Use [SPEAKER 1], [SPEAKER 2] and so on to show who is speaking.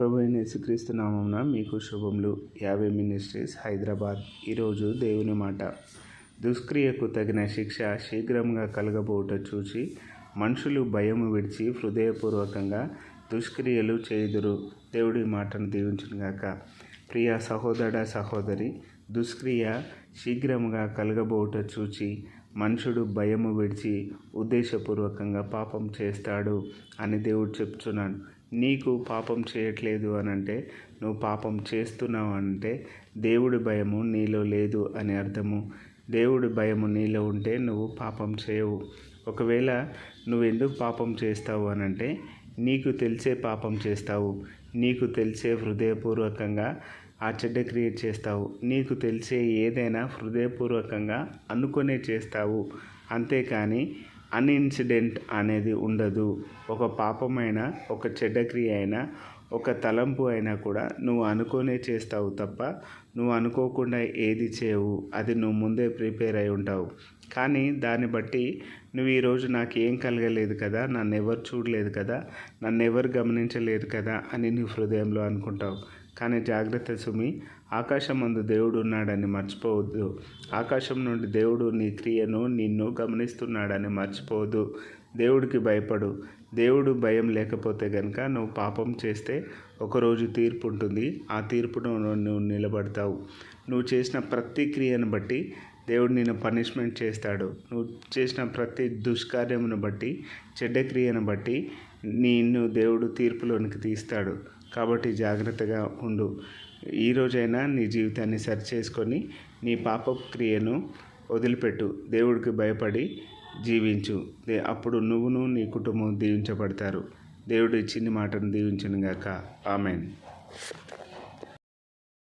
[SPEAKER 1] ప్రభు అయిన యేసుక్రీస్తు నామమున మీకు శుభములు. 50 మినిస్ట్రీస్ హైదరాబాద్. ఈరోజు దేవుని మాట. దుష్క్రియకు తగిన శిక్ష శీఘ్రంగా కలగబోవుట చూచి మనుషులు భయము విడిచి హృదయపూర్వకంగా దుష్క్రియలు చేయుదురు. దేవుడి మాటను దీవించునుగాక. ప్రియ సహోదర సహోదరి, దుష్క్రియ శీఘ్రంగా కలగబోవుట చూచి మనుషుడు భయము విడిచి ఉద్దేశపూర్వకంగా పాపం చేస్తాడు అని దేవుడు చెప్తున్నాడు. నీకు పాపం చేయట్లేదు అనంటే, నువ్వు పాపం చేస్తున్నావు అంటే దేవుడి భయము నీలో లేదు అని అర్థము. దేవుడి భయము నీలో ఉంటే నువ్వు పాపం చేయవు. ఒకవేళ నువ్వు ఎందుకు పాపం చేస్తావు అనంటే, నీకు తెలిసే పాపం చేస్తావు. నీకు తెలిసే హృదయపూర్వకంగా ఆ చెడ్డ క్రియ చేస్తావు. నీకు తెలిసే ఏదైనా హృదయపూర్వకంగా అనుకునే చేస్తావు. అంతేకాని అన్ఇన్సిడెంట్ అనేది ఉండదు. ఒక పాపమైనా, ఒక చెడ్డ క్రియ అయినా, ఒక తలంపు అయినా కూడా నువ్వు అనుకోనే చేస్తావు తప్ప నువ్వు అనుకోకుండా ఏది చేయవు. అది నువ్వు ముందే ప్రిపేర్ అయి ఉంటావు. కానీ దాన్ని బట్టి నువ్వు ఈరోజు నాకు ఏం కలగలేదు కదా, నన్ను ఎవరు చూడలేదు కదా, నన్ను ఎవరు గమనించలేదు కదా అని నీ హృదయంలో అనుకుంటావు. కానీ జాగ్రత్త సుమి, ఆకాశమందు దేవుడు ఉన్నాడని మర్చిపోవద్దు. ఆకాశం నుండి దేవుడు నీ క్రియను నిన్ను గమనిస్తున్నాడని మర్చిపోవద్దు. దేవుడికి భయపడు. దేవుడు భయం లేకపోతే కనుక నువ్వు పాపం చేస్తే ఒకరోజు తీర్పు ఉంటుంది. ఆ తీర్పును నువ్వు నిలబడతావు. నువ్వు చేసిన ప్రతి క్రియను బట్టి దేవుడు నిన్ను పనిష్మెంట్ చేస్తాడు. నువ్వు చేసిన ప్రతి దుష్కార్యమును బట్టి, చెడ్డ క్రియను బట్టి నిన్ను దేవుడు తీర్పులోనికి తీస్తాడు. కాబట్టి జాగ్రత్తగా ఉండు. ఈరోజైనా నీ జీవితాన్ని సరి చేసుకొని నీ పాపపు క్రియను వదిలిపెట్టు. దేవుడికి భయపడి జీవించు. అప్పుడు నువ్వును నీ కుటుంబం దీవించబడతారు. దేవుడు ఇచ్చిన మాటను దీవించునుగాక. ఆమెన్.